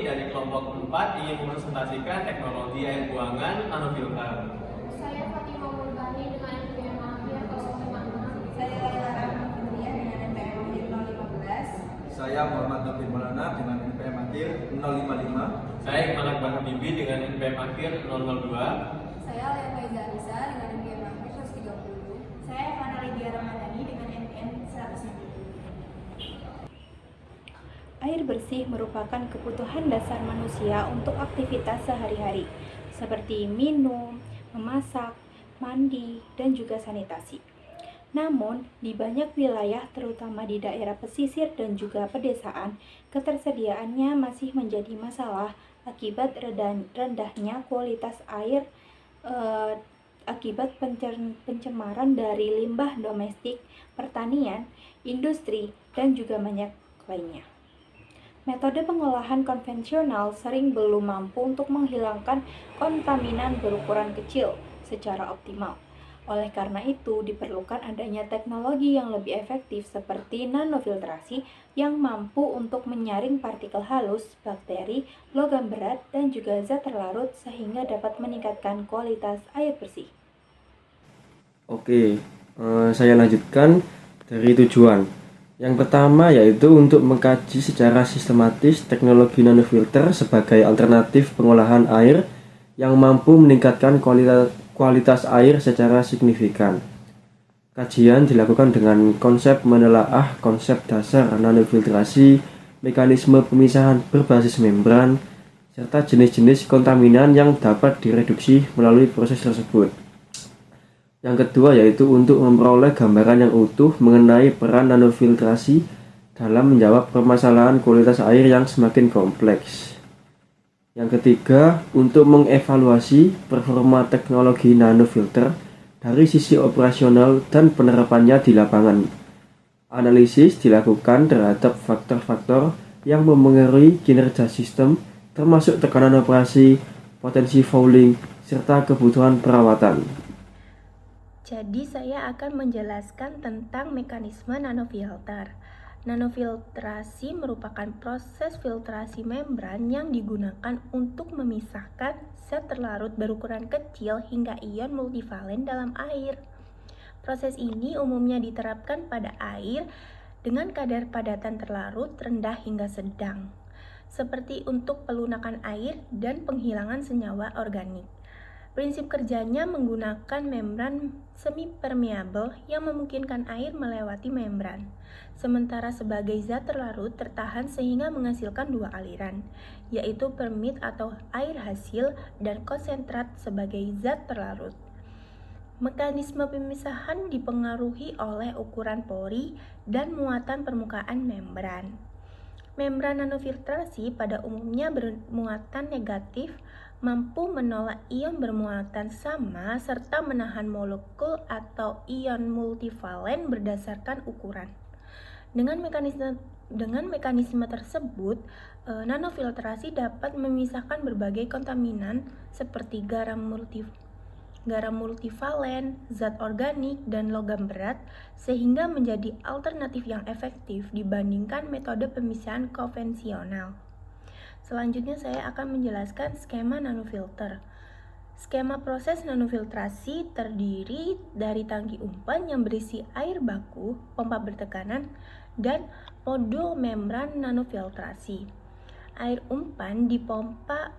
dari kelompok 4 ingin mempresentasikan teknologi air buangan nanofilter. Saya Fatimah Mulbani dengan NPM Mahir 056. Saya Laila Rahman Fitria dengan NPM Mahir 015. Saya Muhammad Nobin Maulana dengan NPM Mahir 055. Saya Iqbal Akbar Habibi dengan NPM Mahir 002. Saya Lea Faiza Anissa dengan NPM Mahir 130. Saya Fana Lydia Ramadhani dengan NPM 160. Air bersih merupakan kebutuhan dasar manusia untuk aktivitas sehari-hari, seperti minum, memasak, mandi, dan juga sanitasi. Namun, di banyak wilayah, terutama di daerah pesisir dan juga pedesaan, ketersediaannya masih menjadi masalah akibat rendahnya kualitas air akibat pencemaran dari limbah domestik, pertanian, industri, dan juga banyak lainnya. Metode pengolahan konvensional sering belum mampu untuk menghilangkan kontaminan berukuran kecil secara optimal. Oleh karena itu, diperlukan adanya teknologi yang lebih efektif seperti nanofiltrasi yang mampu untuk menyaring partikel halus, bakteri, logam berat, dan juga zat terlarut sehingga dapat meningkatkan kualitas air bersih. Oke, saya lanjutkan dari tujuan. Yang pertama yaitu untuk mengkaji secara sistematis teknologi nanofilter sebagai alternatif pengolahan air yang mampu meningkatkan kualitas air secara signifikan. Kajian dilakukan dengan konsep menelaah konsep dasar nanofiltrasi, mekanisme pemisahan berbasis membran, serta jenis-jenis kontaminan yang dapat direduksi melalui proses tersebut. Yang kedua yaitu untuk memperoleh gambaran yang utuh mengenai peran nanofiltrasi dalam menjawab permasalahan kualitas air yang semakin kompleks. Yang ketiga, untuk mengevaluasi performa teknologi nanofilter dari sisi operasional dan penerapannya di lapangan. Analisis dilakukan terhadap faktor-faktor yang memengaruhi kinerja sistem, termasuk tekanan operasi, potensi fouling, serta kebutuhan perawatan. Jadi saya akan menjelaskan tentang mekanisme nanofilter. Nanofiltrasi merupakan proses filtrasi membran yang digunakan untuk memisahkan zat terlarut berukuran kecil hingga ion multivalen dalam air. Proses ini umumnya diterapkan pada air dengan kadar padatan terlarut rendah hingga sedang, seperti untuk pelunakan air dan penghilangan senyawa organik. Prinsip kerjanya menggunakan membran semi-permeabel yang memungkinkan air melewati membran, sementara sebagai zat terlarut tertahan sehingga menghasilkan dua aliran, yaitu permit atau air hasil dan konsentrat sebagai zat terlarut. Mekanisme pemisahan dipengaruhi oleh ukuran pori dan muatan permukaan membran. Membran nanofiltrasi pada umumnya bermuatan negatif, mampu menolak ion bermuatan sama serta menahan molekul atau ion multivalen berdasarkan ukuran. Dengan mekanisme tersebut, nanofiltrasi dapat memisahkan berbagai kontaminan seperti garam multivalen, zat organik, dan logam berat sehingga menjadi alternatif yang efektif dibandingkan metode pemisahan konvensional. Selanjutnya saya akan menjelaskan skema nanofilter. Skema proses nanofiltrasi terdiri dari tangki umpan yang berisi air baku, pompa bertekanan, dan modul membran nanofiltrasi. Air umpan dipompa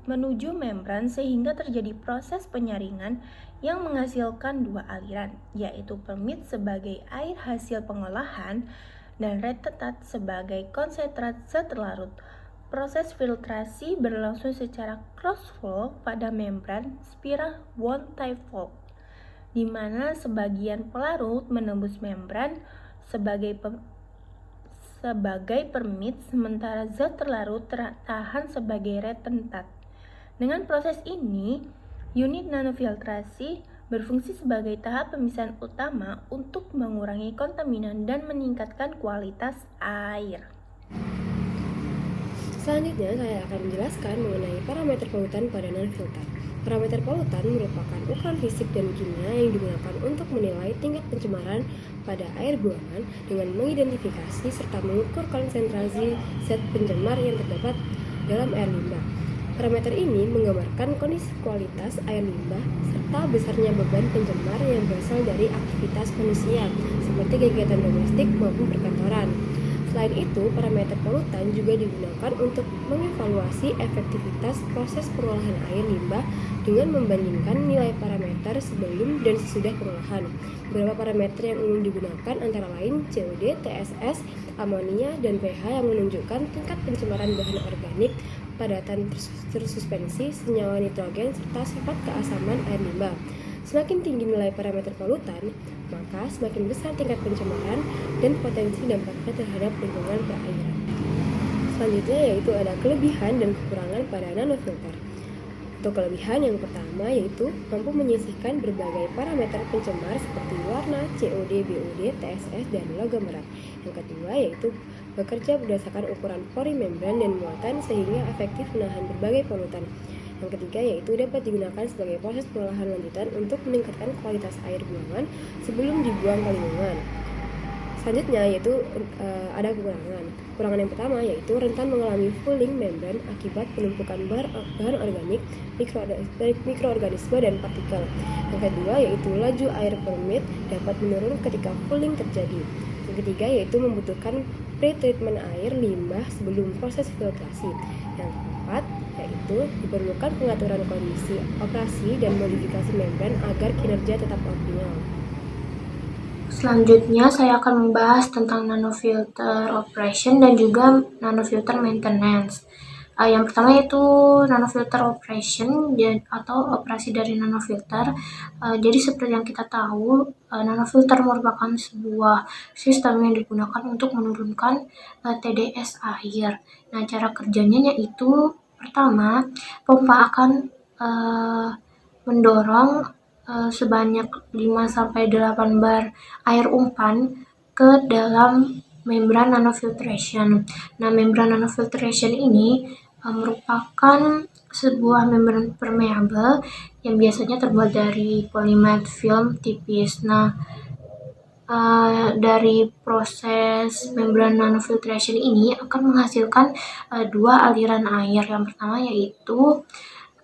menuju membran sehingga terjadi proses penyaringan yang menghasilkan dua aliran, yaitu permit sebagai air hasil pengolahan dan retetat sebagai konsentrat zat terlarut. Proses filtrasi berlangsung secara cross-flow pada membran spiral one-type flow, di mana sebagian pelarut menembus membran sebagai permit, sementara zat terlarut tertahan sebagai retentat. Dengan proses ini, unit nanofiltrasi berfungsi sebagai tahap pemisahan utama untuk mengurangi kontaminan dan meningkatkan kualitas air. Selanjutnya, saya akan menjelaskan mengenai parameter polutan pada nanofilter. Parameter polutan merupakan ukuran fisik dan kimia yang digunakan untuk menilai tingkat pencemaran pada air buangan dengan mengidentifikasi serta mengukur konsentrasi zat pencemar yang terdapat dalam air limbah. Parameter ini menggambarkan kondisi kualitas air limbah serta besarnya beban pencemar yang berasal dari aktivitas manusia, seperti kegiatan domestik maupun perkantoran. Selain itu, parameter polutan juga digunakan untuk mengevaluasi efektivitas proses pengolahan air limbah dengan membandingkan nilai parameter sebelum dan sesudah pengolahan. Beberapa parameter yang umum digunakan antara lain COD, TSS, amonia, dan pH yang menunjukkan tingkat pencemaran bahan organik, padatan tersuspensi, senyawa nitrogen, serta sifat keasaman air limbah. Semakin tinggi nilai parameter polutan, maka semakin besar tingkat pencemaran dan potensi dampaknya terhadap lingkungan perairan. Selanjutnya yaitu ada kelebihan dan kekurangan pada nanofilter. Untuk kelebihan yang pertama yaitu mampu menyisihkan berbagai parameter pencemar seperti warna, COD, BOD, TSS, dan logam berat. Yang kedua yaitu bekerja berdasarkan ukuran pori membran dan muatan sehingga efektif menahan berbagai polutan. Yang ketiga yaitu dapat digunakan sebagai proses pengolahan lanjutan untuk meningkatkan kualitas air buangan sebelum dibuang ke lingkungan. Selanjutnya yaitu ada kekurangan. Kekurangan yang pertama yaitu rentan mengalami fouling membran akibat penumpukan bahan organik, mikroorganisme, dan partikel. Yang kedua yaitu laju air per menit dapat menurun ketika fouling terjadi. Yang ketiga yaitu membutuhkan pre-treatment air limbah sebelum proses filtrasi. Yang keempat yaitu diperlukan pengaturan kondisi operasi dan modifikasi membran agar kinerja tetap optimal. Selanjutnya saya akan membahas tentang nanofilter operation dan juga nanofilter maintenance. Yang pertama yaitu nanofilter operation atau operasi dari nanofilter. Jadi seperti yang kita tahu, nanofilter merupakan sebuah sistem yang digunakan untuk menurunkan TDS air. Nah, cara kerjanya yaitu pertama, pompa akan mendorong sebanyak 5-8 bar air umpan ke dalam membran nanofiltration. Nah, membran nanofiltration ini merupakan sebuah membran permeable yang biasanya terbuat dari polymer film tipis. Nah, dari proses membran nanofiltration ini akan menghasilkan dua aliran air. Yang pertama yaitu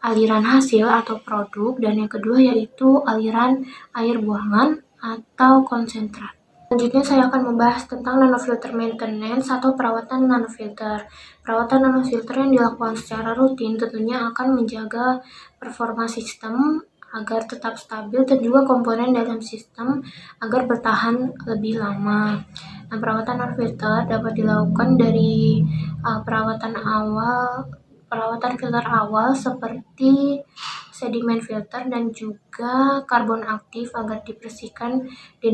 aliran hasil atau produk, dan yang kedua yaitu aliran air buangan atau konsentrat. Selanjutnya saya akan membahas tentang nanofilter maintenance atau perawatan nanofilter. Perawatan nanofilter yang dilakukan secara rutin tentunya akan menjaga performa sistem agar tetap stabil dan juga komponen dalam sistem agar bertahan lebih lama. Nah, perawatan nanofilter dapat dilakukan dari perawatan filter awal seperti sedimen filter dan juga karbon aktif agar dibersihkan dan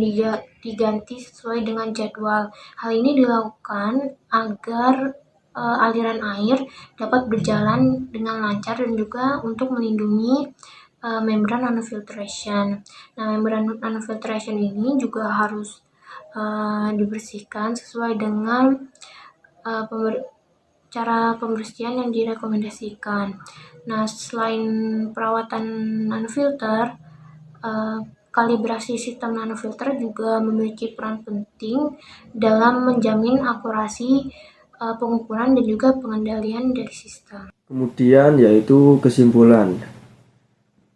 diganti sesuai dengan jadwal. Hal ini dilakukan agar aliran air dapat berjalan dengan lancar dan juga untuk melindungi membran nanofiltration. Nah, membran nanofiltration ini juga harus dibersihkan sesuai dengan cara pembersihan yang direkomendasikan. Nah, selain perawatan nanofilter, kalibrasi sistem nanofilter juga memiliki peran penting dalam menjamin akurasi pengukuran dan juga pengendalian dari sistem. Kemudian yaitu kesimpulan.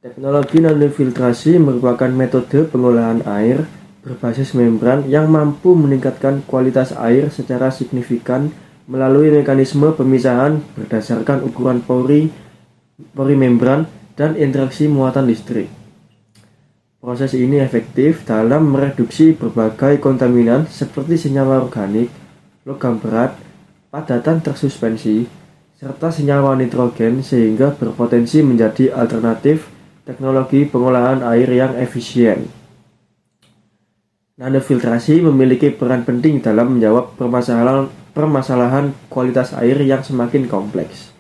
Teknologi nanofiltrasi merupakan metode pengolahan air berbasis membran yang mampu meningkatkan kualitas air secara signifikan melalui mekanisme pemisahan berdasarkan ukuran pori membran dan interaksi muatan listrik. Proses ini efektif dalam mereduksi berbagai kontaminan seperti senyawa organik, logam berat, padatan tersuspensi, serta senyawa nitrogen sehingga berpotensi menjadi alternatif teknologi pengolahan air yang efisien. Nanofiltrasi memiliki peran penting dalam menjawab permasalahan kualitas air yang semakin kompleks,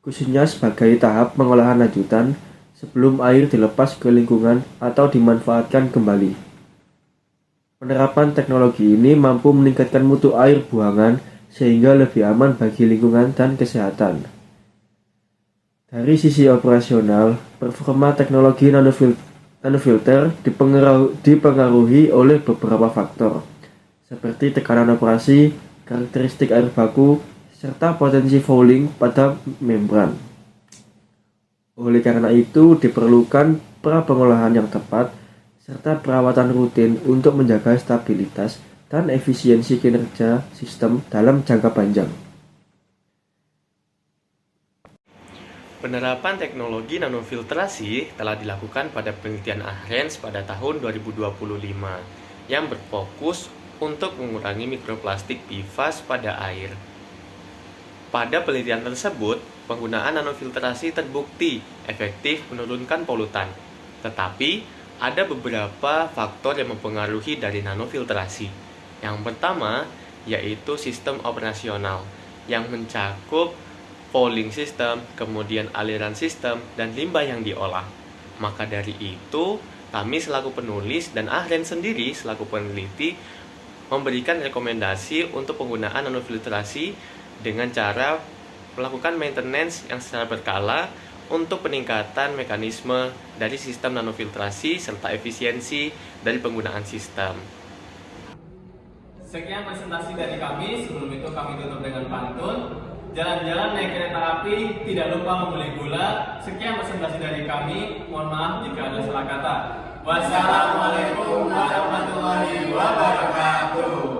khususnya sebagai tahap pengolahan lanjutan sebelum air dilepas ke lingkungan atau dimanfaatkan kembali. Penerapan teknologi ini mampu meningkatkan mutu air buangan sehingga lebih aman bagi lingkungan dan kesehatan. Dari sisi operasional, performa teknologi nanofilter dipengaruhi oleh beberapa faktor, seperti tekanan operasi, karakteristik air baku, serta potensi fouling pada membran. Oleh karena itu, diperlukan pra-pengolahan yang tepat serta perawatan rutin untuk menjaga stabilitas dan efisiensi kinerja sistem dalam jangka panjang. Penerapan teknologi nanofiltrasi telah dilakukan pada penelitian AHRENS pada tahun 2025 yang berfokus untuk mengurangi mikroplastik PFAS pada air. Pada penelitian tersebut, penggunaan nanofiltrasi terbukti efektif menurunkan polutan. Tetapi, ada beberapa faktor yang mempengaruhi dari nanofiltrasi. Yang pertama, yaitu sistem operasional yang mencakup fouling system, kemudian aliran sistem, dan limbah yang diolah. Maka dari itu, kami selaku penulis dan AHRENS sendiri selaku peneliti memberikan rekomendasi untuk penggunaan nanofiltrasi dengan cara melakukan maintenance yang secara berkala untuk peningkatan mekanisme dari sistem nanofiltrasi serta efisiensi dari penggunaan sistem. Sekian presentasi dari kami. Sebelum itu kami tutup dengan pantun. Jalan-jalan naik kereta api, tidak lupa membeli gula. Sekian presentasi dari kami. Mohon maaf jika ada salah kata. Wassalamualaikum warahmatullahi wabarakatuh.